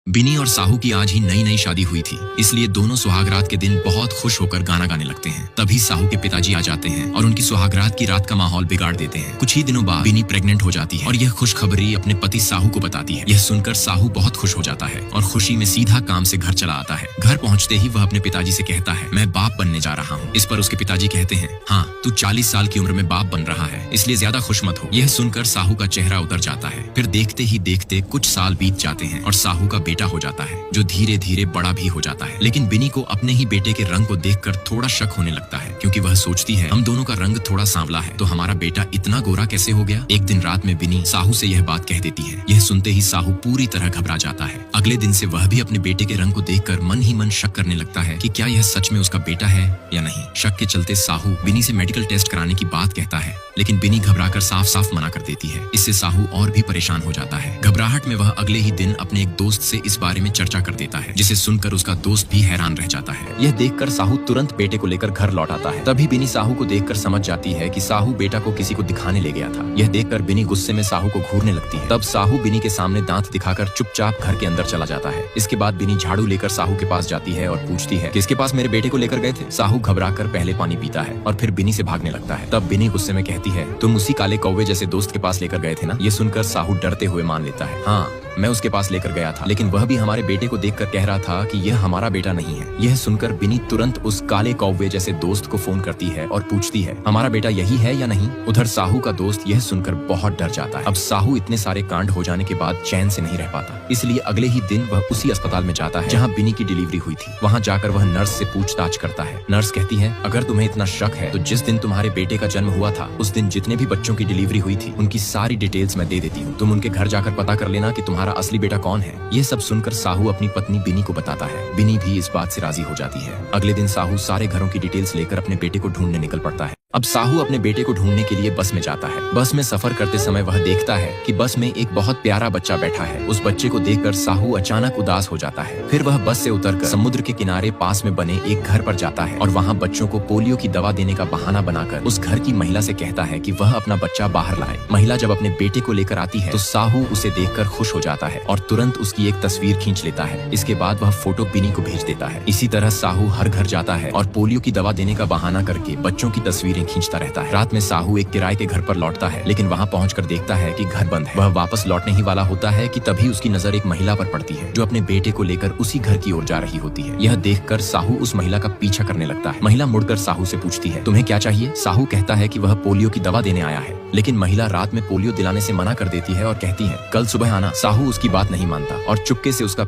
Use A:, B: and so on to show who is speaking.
A: बिनी और साहू की आज ही नई नई शादी हुई थी, इसलिए दोनों सुहागरात के दिन बहुत खुश होकर गाना गाने लगते हैं। तभी साहू के पिताजी आ जाते हैं और उनकी सुहागरात की रात का माहौल बिगाड़ देते हैं। कुछ ही दिनों बाद बिनी प्रेग्नेंट हो जाती है और यह खुशखबरी अपने पति साहू को बताती है। यह सुनकर साहू बहुत खुश हो जाता है और खुशी में सीधा काम से घर चला आता है। घर पहुँचते ही वह अपने पिताजी से कहता है, मैं बाप बनने जा रहा हूँ। इस पर उसके पिताजी कहते हैं, हाँ, तू 40 साल की उम्र में बाप बन रहा है, इसलिए ज्यादा खुश मत हो। यह सुनकर साहू का चेहरा उतर जाता है। फिर देखते ही देखते कुछ साल बीत जाते हैं और साहू का बेटा हो जाता है, जो धीरे धीरे बड़ा भी हो जाता है। लेकिन बिनी को अपने ही बेटे के रंग को देखकर थोड़ा शक होने लगता है, क्योंकि वह सोचती है हम दोनों का रंग थोड़ा सांवला है, तो हमारा बेटा इतना गोरा कैसे हो गया। एक दिन रात में बिनी साहू से यह बात कह देती है। यह सुनते ही साहू पूरी तरह घबरा जाता है। अगले दिन से वह भी अपने बेटे के रंग को देखकर मन ही मन शक करने लगता है कि क्या यह सच में उसका बेटा है या नहीं। शक के चलते साहू बिनी से मेडिकल टेस्ट कराने की बात कहता है, लेकिन बिनी घबराकर साफ साफ मना कर देती है। इससे साहू और भी परेशान हो जाता है। घबराहट में वह अगले ही दिन अपने एक दोस्त से इस बारे में चर्चा कर देता है, जिसे सुनकर उसका दोस्त भी हैरान रह जाता है। यह देखकर साहू तुरंत बेटे को लेकर घर लौट आता है। तभी बिनी साहू को देखकर समझ जाती है कि साहू बेटा को किसी को दिखाने ले गया था। यह देखकर बिनी गुस्से में साहू को घूरने लगती है। तब साहू बिनी के सामने दांत दिखाकर चुपचाप घर के अंदर चला जाता है। इसके बाद बिनी झाड़ू लेकर साहू के पास जाती है और पूछती है, किसके पास मेरे बेटे को लेकर गए थे। साहू घबराकर पहले पानी पीता है और फिर बिनी से भागने लगता है। तब बिनी गुस्से में कहती है, तुम उसी काले कौवे जैसे दोस्त के पास लेकर गए थे ना। ये सुनकर साहू डरते हुए मान लेता है, हाँ, मैं उसके पास लेकर गया था, लेकिन वह भी हमारे बेटे को देखकर कह रहा था कि यह हमारा बेटा नहीं है। यह सुनकर बिनी तुरंत उस काले कौवे जैसे दोस्त को फोन करती है और पूछती है, हमारा बेटा यही है या नहीं। उधर साहू का दोस्त यह सुनकर बहुत डर जाता है। अब साहू इतने सारे कांड हो जाने के बाद चैन से नहीं रह पाता, इसलिए अगले ही दिन वह उसी अस्पताल में जाता है जहाँ बिनी की डिलीवरी हुई थी। वहाँ जाकर वह नर्स से पूछताछ करता है। नर्स कहती है, अगर तुम्हें इतना शक है तो जिस दिन तुम्हारे बेटे का जन्म हुआ था उस दिन जितने भी बच्चों की डिलीवरी हुई थी उनकी सारी डिटेल्स मैं दे देती हूँ। तुम उनके घर जाकर पता कर लेना कि तुम्हारा असली बेटा कौन है। यह सब सुनकर साहू अपनी पत्नी बिनी को बताता है। बिनी भी इस बात से राजी हो जाती है। अगले दिन साहू सारे घरों की डिटेल्स लेकर अपने बेटे को ढूंढने निकल पड़ता है। अब साहू अपने बेटे को ढूंढने के लिए बस में जाता है। बस में सफर करते समय वह देखता है कि बस में एक बहुत प्यारा बच्चा बैठा है। उस बच्चे को देखकर साहू अचानक उदास हो जाता है। फिर वह बस से उतरकर समुद्र के किनारे पास में बने एक घर पर जाता है और वहाँ बच्चों को पोलियो की दवा देने का बहाना बनाकर उस घर की महिला से कहता है कि वह अपना बच्चा बाहर लाए। महिला जब अपने बेटे को लेकर आती है तो साहू उसे देखकर खुश हो जाता है और तुरंत उसकी एक तस्वीर खींच लेता है। इसके बाद वह फोटो बिनी को भेज देता है। इसी तरह साहू हर घर जाता है और पोलियो की दवा देने का बहाना करके बच्चों की तस्वीरें खींचता रहता है। रात में साहू एक किराए के घर पर लौटता है, लेकिन वहाँ पहुंचकर देखता है कि घर बंद है। वह वापस लौटने ही वाला होता है कि तभी उसकी नजर एक महिला पर पड़ती है, जो अपने बेटे को लेकर उसी घर की ओर जा रही होती है। यह देखकर साहू उस महिला का पीछा करने लगता है। महिला मुड़कर साहू से पूछती है, तुम्हें क्या चाहिए। साहू कहता है कि वह पोलियो की दवा देने आया है, लेकिन महिला रात में पोलियो दिलाने से मना कर देती है और कहती है, कल सुबह आना। साहू उसकी बात नहीं मानता और चुपके से उसका